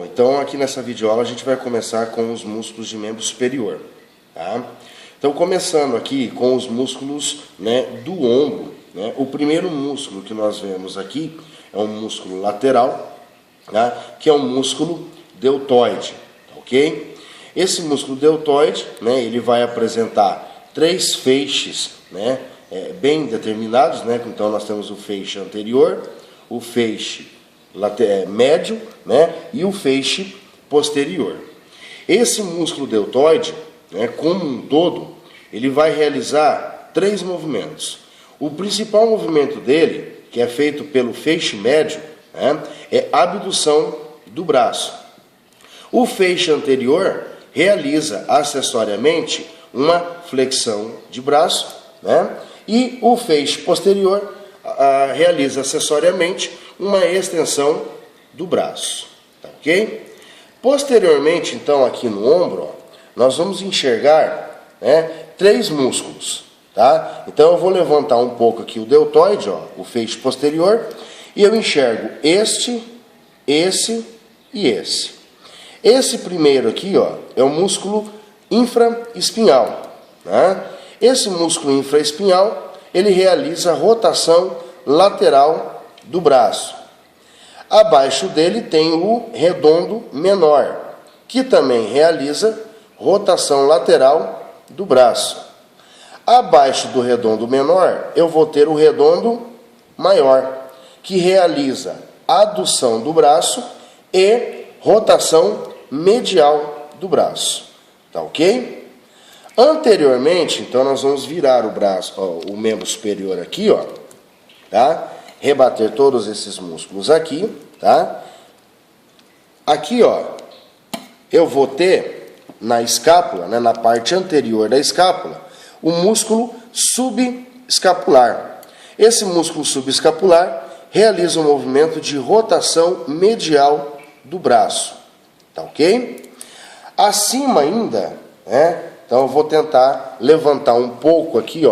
Então aqui nessa videoaula a gente vai começar com os músculos de membro superior, tá? Então começando aqui com os músculos, do ombro, o primeiro músculo que nós vemos aqui é um músculo lateral, tá? Que é um músculo deltoide, ok? Esse músculo deltoide, ele vai apresentar três feixes, bem determinados, Então nós temos o feixe anterior, o feixe médio, e o feixe posterior. Esse músculo deltoide, como um todo, ele vai realizar três movimentos. O principal movimento dele, que é feito pelo feixe médio, é a abdução do braço. O feixe anterior realiza acessoriamente uma flexão de braço, e o feixe posterior realiza acessoriamente uma extensão do braço, tá ok? Posteriormente, então, aqui no ombro, nós vamos enxergar três músculos, tá? Então eu vou levantar um pouco aqui o deltoide, o feixe posterior, e eu enxergo esse e esse. Esse primeiro aqui, é o músculo infraespinhal, né? Esse músculo infraespinhal, ele realiza a rotação lateral do braço. Abaixo dele tem o redondo menor, que também realiza rotação lateral do braço. Abaixo do redondo menor, eu vou ter o redondo maior, que realiza adução do braço e rotação medial do braço. Tá ok? Anteriormente, então, nós vamos virar o braço, o membro superior aqui, tá? Rebater todos esses músculos aqui, tá? Aqui, eu vou ter na escápula, na parte anterior da escápula, o músculo subescapular. Esse músculo subescapular realiza um movimento de rotação medial do braço, tá ok? Acima ainda, então eu vou tentar levantar um pouco aqui,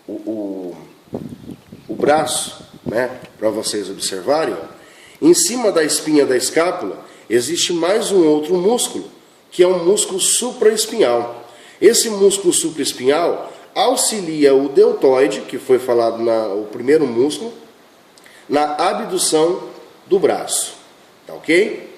o braço, para vocês observarem, em cima da espinha da escápula existe mais um outro músculo, que é um músculo supraespinhal. Esse músculo supraespinhal auxilia o deltoide, que foi falado o primeiro músculo, na abdução do braço, tá ok?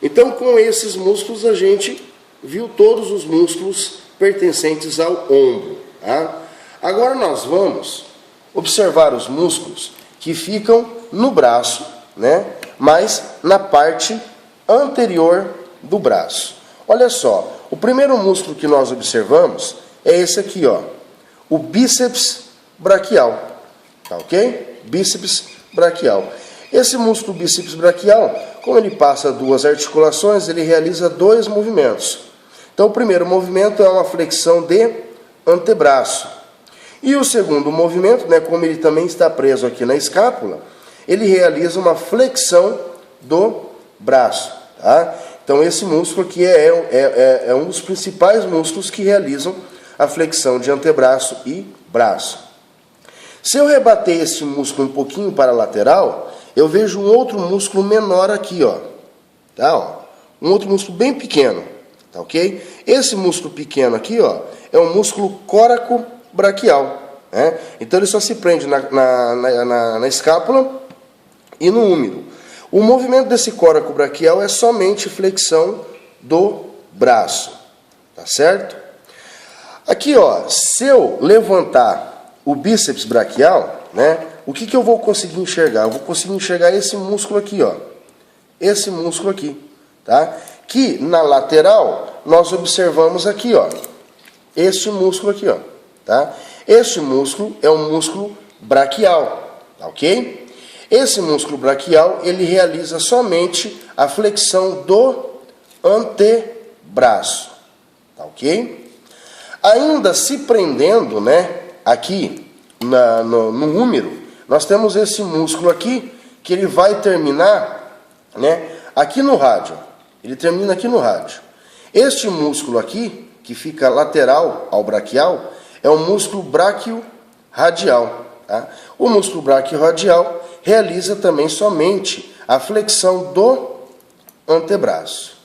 Então, com esses músculos a gente viu todos os músculos pertencentes ao ombro, tá? Agora nós vamos observar os músculos que ficam no braço, mas na parte anterior do braço. Olha só, o primeiro músculo que nós observamos é esse aqui, o bíceps braquial, tá ok? Bíceps braquial. Esse músculo bíceps braquial, como ele passa duas articulações, ele realiza dois movimentos. Então, o primeiro movimento é uma flexão de antebraço. E o segundo movimento, como ele também está preso aqui na escápula, ele realiza uma flexão do braço, tá? Então esse músculo aqui é um dos principais músculos que realizam a flexão de antebraço e braço. Se eu rebater esse músculo um pouquinho para a lateral, eu vejo um outro músculo menor aqui, tá? Um outro músculo bem pequeno, tá ok? Esse músculo pequeno aqui, é o músculo coracobraquial. Então ele só se prende na escápula e no úmero. O movimento desse coracobraquial é somente flexão do braço, tá certo? Aqui, se eu levantar o bíceps braquial, o que eu vou conseguir enxergar? Eu vou conseguir enxergar esse músculo aqui, esse músculo aqui, tá? Que na lateral nós observamos aqui, este músculo aqui, tá? Este músculo é um músculo braquial, tá ok? Esse músculo braquial, ele realiza somente a flexão do antebraço, tá ok? Ainda se prendendo, aqui no úmero, nós temos esse músculo aqui, que ele vai terminar, aqui no rádio. Ele termina aqui no rádio. Este músculo aqui, que fica lateral ao braquial, é o músculo braquiorradial, tá? O músculo braquiorradial realiza também somente a flexão do antebraço.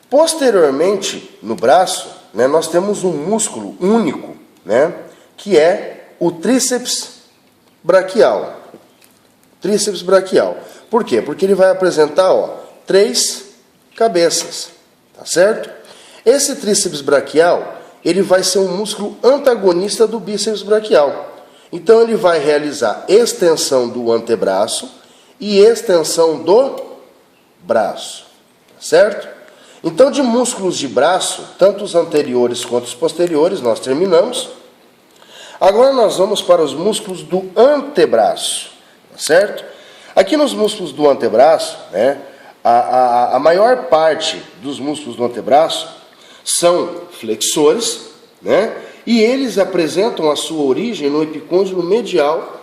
Posteriormente, no braço, né, nós temos um músculo único, né, que é o tríceps braquial. Tríceps braquial. Por quê? Porque ele vai apresentar, ó, 3 cabeças, tá certo? Esse tríceps braquial, ele vai ser um músculo antagonista do bíceps braquial. Então ele vai realizar extensão do antebraço e extensão do braço, tá certo? Então de músculos de braço, tanto os anteriores quanto os posteriores, nós terminamos. Agora nós vamos para os músculos do antebraço, tá certo? Aqui nos músculos do antebraço, né, a maior parte dos músculos do antebraço são flexores, né, e eles apresentam a sua origem no epicôndilo medial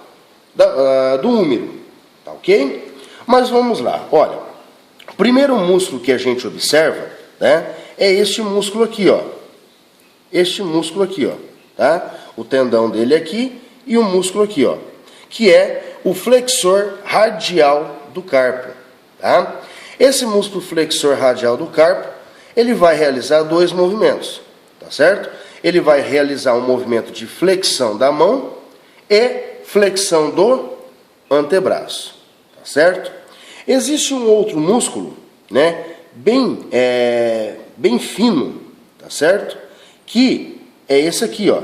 do húmero, tá ok? Mas vamos lá, olha, o primeiro músculo que a gente observa, né, é este músculo aqui, ó. Este músculo aqui, ó, tá? O tendão dele aqui e o músculo aqui, ó, que é o flexor radial do carpo, tá? Esse músculo flexor radial do carpo, ele vai realizar 2 movimentos, tá certo? Ele vai realizar um movimento de flexão da mão e flexão do antebraço, tá certo? Existe um outro músculo, né, bem fino, tá certo? Que é esse aqui, ó,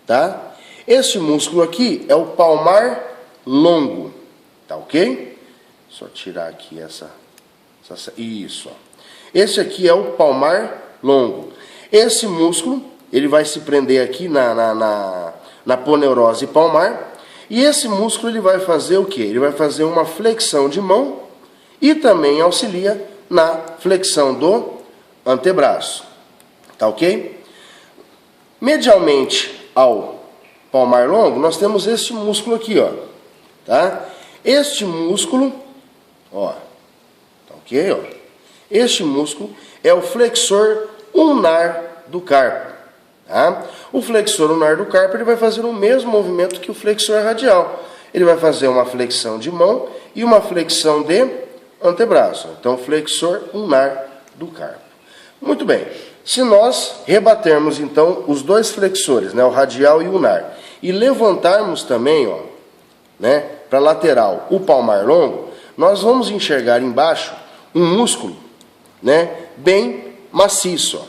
tá? Este músculo aqui é o palmar longo, tá ok? Só tirar aqui isso, ó. Esse aqui é o palmar longo. Esse músculo, ele vai se prender aqui na poneurose palmar. E esse músculo, ele vai fazer o quê? Ele vai fazer uma flexão de mão e também auxilia na flexão do antebraço. Tá ok? Medialmente ao palmar longo, nós temos este músculo aqui, ó. Tá? Este músculo, ó. Tá ok, ó? Este músculo é o flexor ulnar do carpo. Tá? O flexor ulnar do carpo, ele vai fazer o mesmo movimento que o flexor radial. Ele vai fazer uma flexão de mão e uma flexão de antebraço. Então, flexor ulnar do carpo. Muito bem. Se nós rebatermos, então, os 2 flexores, né, o radial e o ulnar, e levantarmos também, ó, né, para a lateral o palmar longo, nós vamos enxergar embaixo um músculo, né, bem maciço, ó,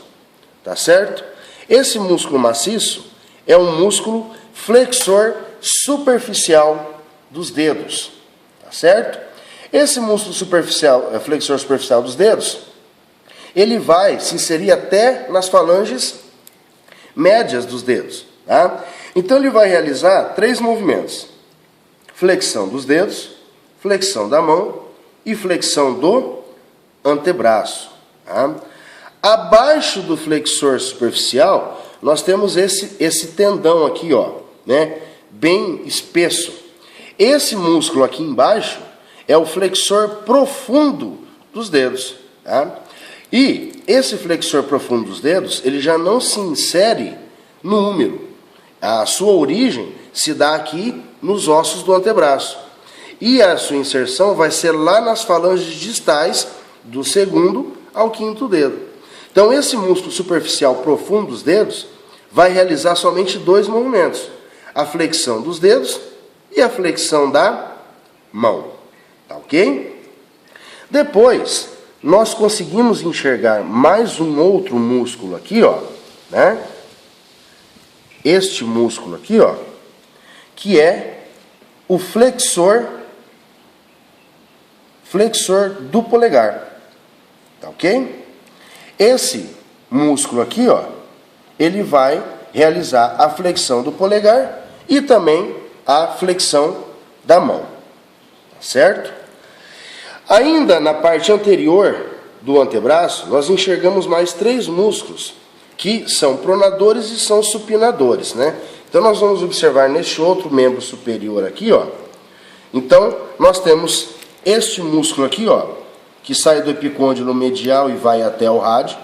tá certo? Esse músculo maciço é um músculo flexor superficial dos dedos, tá certo? Esse músculo superficial, flexor superficial dos dedos, ele vai se inserir até nas falanges médias dos dedos, tá? Então ele vai realizar 3 movimentos: flexão dos dedos, flexão da mão e flexão do antebraço, tá? Abaixo do flexor superficial, nós temos esse tendão aqui, ó, né, bem espesso. Esse músculo aqui embaixo é o flexor profundo dos dedos, tá? E esse flexor profundo dos dedos, ele já não se insere no húmero. A sua origem se dá aqui nos ossos do antebraço. E a sua inserção vai ser lá nas falanges distais do 2º ao 5º dedo. Então, esse músculo superficial profundo dos dedos vai realizar somente 2 movimentos: a flexão dos dedos e a flexão da mão. Tá ok? Depois, nós conseguimos enxergar mais um outro músculo aqui, ó, né? Este músculo aqui, ó, que é o flexor do polegar. Tá ok? Esse músculo aqui, ó, ele vai realizar a flexão do polegar e também a flexão da mão. Tá certo? Ainda na parte anterior do antebraço, nós enxergamos mais 3 músculos, que são pronadores e são supinadores, né? Então nós vamos observar neste outro membro superior aqui, ó. Então, nós temos este músculo aqui, ó, que sai do epicôndilo medial e vai até o rádio.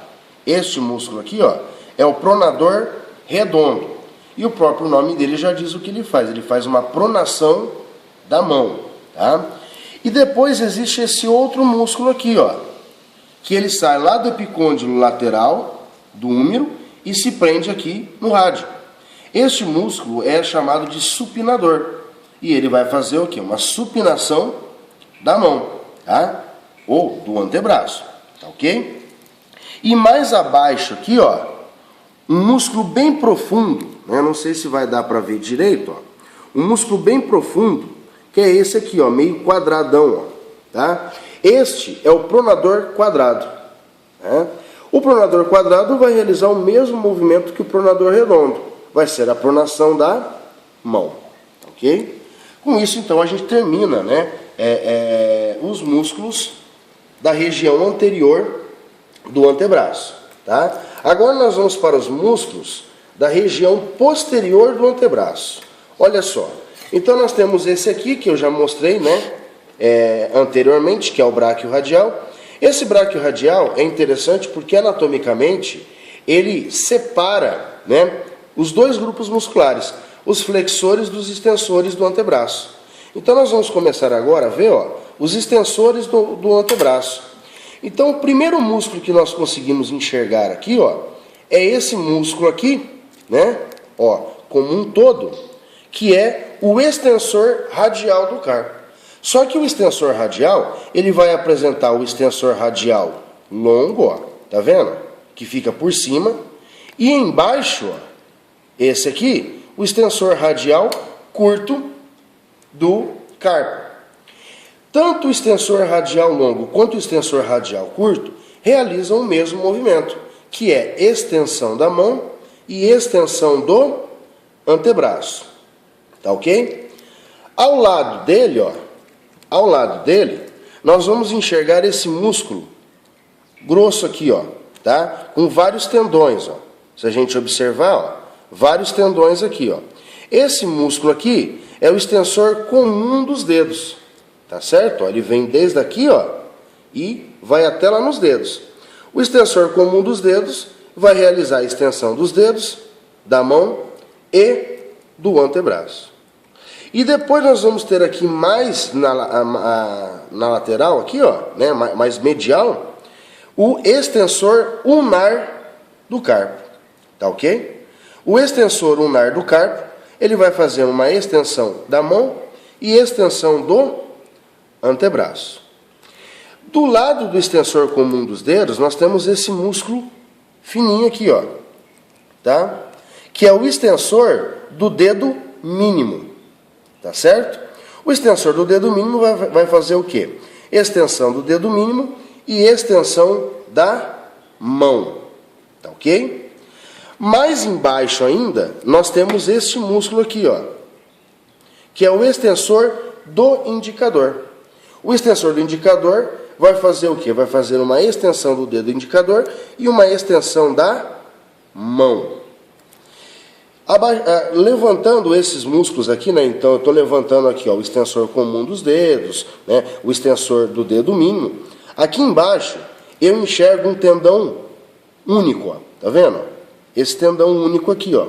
Este músculo aqui, ó, é o pronador redondo. E o próprio nome dele já diz o que ele faz. Ele faz uma pronação da mão, tá? E depois existe esse outro músculo aqui, ó, que ele sai lá do epicôndilo lateral do húmero e se prende aqui no rádio. Este músculo é chamado de supinador. E ele vai fazer o quê? Uma supinação da mão, tá? Ou do antebraço, tá ok? E mais abaixo aqui, ó, um músculo bem profundo, né? Não sei se vai dar para ver direito, ó. Um músculo bem profundo, que é esse aqui, ó, meio quadradão, ó, tá? Este é o pronador quadrado, né? O pronador quadrado vai realizar o mesmo movimento que o pronador redondo. Vai ser a pronação da mão, ok? Com isso, então, a gente termina, né, os músculos da região anterior do antebraço, tá? Agora nós vamos para os músculos da região posterior do antebraço. Olha só, então nós temos esse aqui, que eu já mostrei, né, anteriormente, que é o bráquio radial. Esse bráquio radial é interessante porque, anatomicamente, ele separa, né, os dois grupos musculares, os flexores dos extensores do antebraço. Então nós vamos começar agora a ver, ó, os extensores do antebraço. Então o primeiro músculo que nós conseguimos enxergar aqui, ó, é esse músculo aqui, né, ó, como um todo, que é o extensor radial do carpo. Só que o extensor radial, ele vai apresentar o extensor radial longo, ó, tá vendo? Que fica por cima, e embaixo, ó, esse aqui, o extensor radial curto do carpo. Tanto o extensor radial longo quanto o extensor radial curto realizam o mesmo movimento, que é extensão da mão e extensão do antebraço. Tá ok? Ao lado dele, ó, ao lado dele, nós vamos enxergar esse músculo grosso aqui, ó, tá? Com vários tendões, ó. Se a gente observar, ó, vários tendões aqui, ó. Esse músculo aqui é o extensor comum dos dedos, tá certo? Ó, ele vem desde aqui, ó, e vai até lá nos dedos. O extensor comum dos dedos vai realizar a extensão dos dedos, da mão e do antebraço. E depois nós vamos ter aqui mais na lateral, aqui, ó, né, mais medial, o extensor ulnar do carpo, tá ok? O extensor ulnar do carpo, ele vai fazer uma extensão da mão e extensão do antebraço. Do lado do extensor comum dos dedos, nós temos esse músculo fininho aqui, ó, tá? Que é o extensor do dedo mínimo, tá certo? O extensor do dedo mínimo vai fazer o quê? Extensão do dedo mínimo e extensão da mão, tá ok? Mais embaixo ainda, nós temos este músculo aqui, ó, que é o extensor do indicador. O extensor do indicador vai fazer o quê? Vai fazer uma extensão do dedo indicador e uma extensão da mão. Levantando esses músculos aqui, né? Então eu estou levantando aqui, ó, o extensor comum dos dedos, né? O extensor do dedo mínimo. Aqui embaixo eu enxergo um tendão único, ó, tá vendo? Esse tendão único aqui, ó,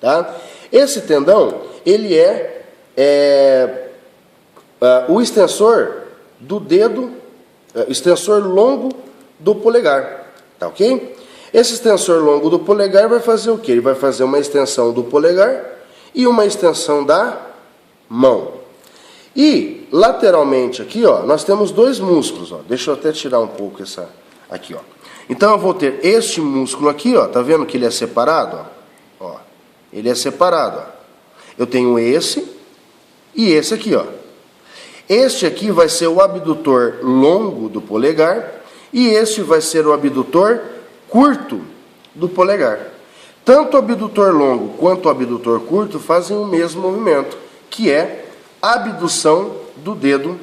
tá? Esse tendão, ele o extensor do dedo, extensor longo do polegar, tá ok? Esse extensor longo do polegar vai fazer o quê? Ele vai fazer uma extensão do polegar e uma extensão da mão. E lateralmente aqui, ó, nós temos dois músculos, ó. Deixa eu até tirar um pouco essa aqui, ó. Então eu vou ter este músculo aqui, ó, tá vendo que ele é separado, ó? Ó, ele é separado, ó. Eu tenho esse e esse aqui, ó. Este aqui vai ser o abdutor longo do polegar e este vai ser o abdutor curto do polegar. Tanto o abdutor longo quanto o abdutor curto fazem o mesmo movimento, que é a abdução do dedo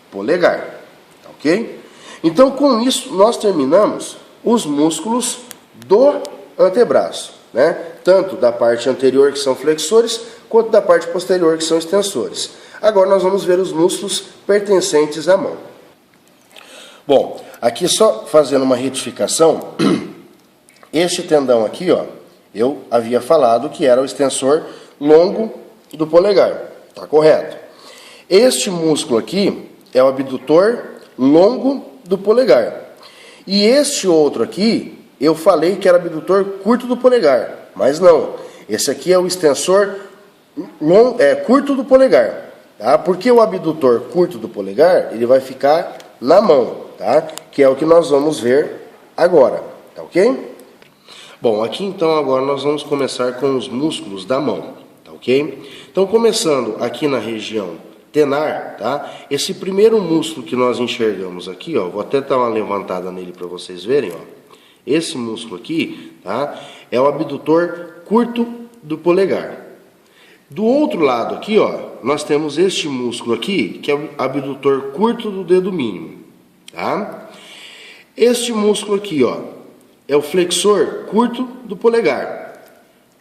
polegar, ok? Então, com isso, nós terminamos os músculos do antebraço, né? Tanto da parte anterior, que são flexores, quanto da parte posterior, que são extensores. Agora nós vamos ver os músculos pertencentes à mão. Bom, aqui só fazendo uma retificação, este tendão aqui, ó, eu havia falado que era o extensor longo do polegar, tá correto? Este músculo aqui é o abdutor longo do polegar. E este outro aqui, eu falei que era abdutor curto do polegar, mas não. Esse aqui é o extensor curto do polegar, tá? Porque o abdutor curto do polegar, ele vai ficar na mão, tá? Que é o que nós vamos ver agora, tá ok? Bom, aqui então agora nós vamos começar com os músculos da mão, tá ok? Então começando aqui na região tenar, tá? Esse primeiro músculo que nós enxergamos aqui, ó, vou até dar uma levantada nele para vocês verem, ó. Esse músculo aqui, tá? É o abdutor curto do polegar. Do outro lado aqui, ó, nós temos este músculo aqui, que é o abdutor curto do dedo mínimo, tá? Este músculo aqui, ó, é o flexor curto do polegar.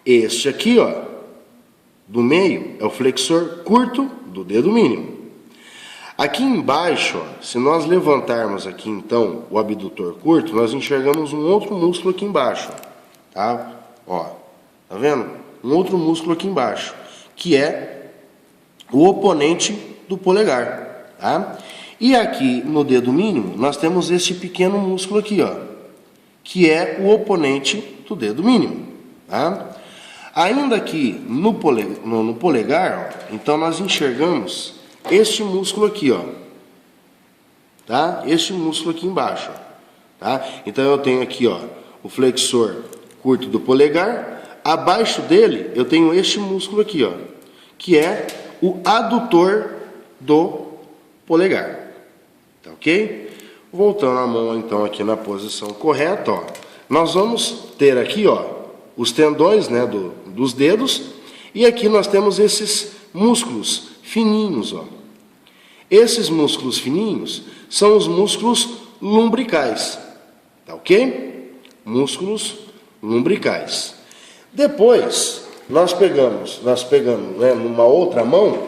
Este aqui, ó, do meio, é o flexor curto do dedo mínimo. Aqui embaixo, ó, se nós levantarmos aqui então o abdutor curto, nós enxergamos um outro músculo aqui embaixo, tá? Ó, tá vendo? Um outro músculo aqui embaixo, que é o oponente do polegar, tá? E aqui no dedo mínimo, nós temos este pequeno músculo aqui, ó, que é o oponente do dedo mínimo, tá? Ainda aqui no polegar, ó, então nós enxergamos este músculo aqui, ó, tá? Este músculo aqui embaixo, tá? Então eu tenho aqui, ó, o flexor curto do polegar. Abaixo dele eu tenho este músculo aqui, ó, que é o adutor do polegar, tá ok? Voltando a mão então aqui na posição correta, ó, nós vamos ter aqui, ó, os tendões, né, dos dedos, e aqui nós temos esses músculos fininhos, ó. Esses músculos fininhos são os músculos lumbricais, tá ok? Músculos lumbricais. Depois nós pegamos, né, numa outra mão,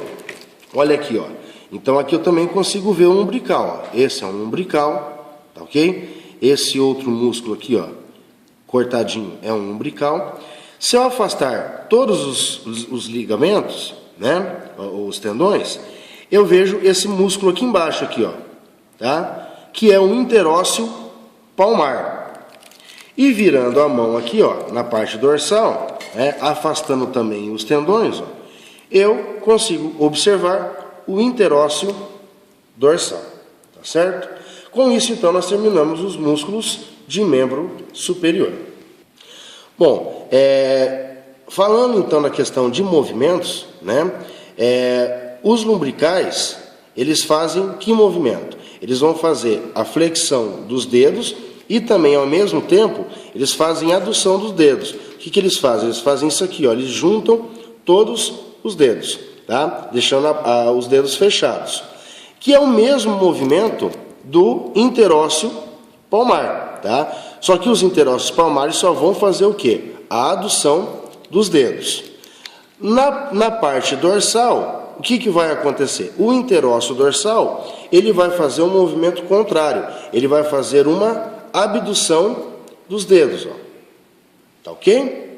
olha aqui, ó. Então aqui eu também consigo ver o umbilical, ó. Esse é um umbilical, tá ok? Esse outro músculo aqui, ó, cortadinho, é um umbilical. Se eu afastar todos os ligamentos, né, os tendões, eu vejo esse músculo aqui embaixo, aqui, ó, tá? Que é o interósseo palmar. E virando a mão aqui, ó, na parte dorsal, né, afastando também os tendões, ó, eu consigo observar o interósseo dorsal, tá certo? Com isso, então, nós terminamos os músculos de membro superior. Bom, falando então na questão de movimentos, né, os lumbricais, eles fazem que movimento? Eles vão fazer a flexão dos dedos e também, ao mesmo tempo, eles fazem a adução dos dedos. O que eles fazem? Eles fazem isso aqui, ó, eles juntam todos os dedos, tá? Deixando os dedos fechados, que é o mesmo movimento do interósseo palmar, tá? Só que os interósseos palmares só vão fazer o quê? A adução dos dedos. Na parte dorsal, o que vai acontecer? O interósseo dorsal, ele vai fazer um movimento contrário. Ele vai fazer uma abdução dos dedos, ó. Tá ok?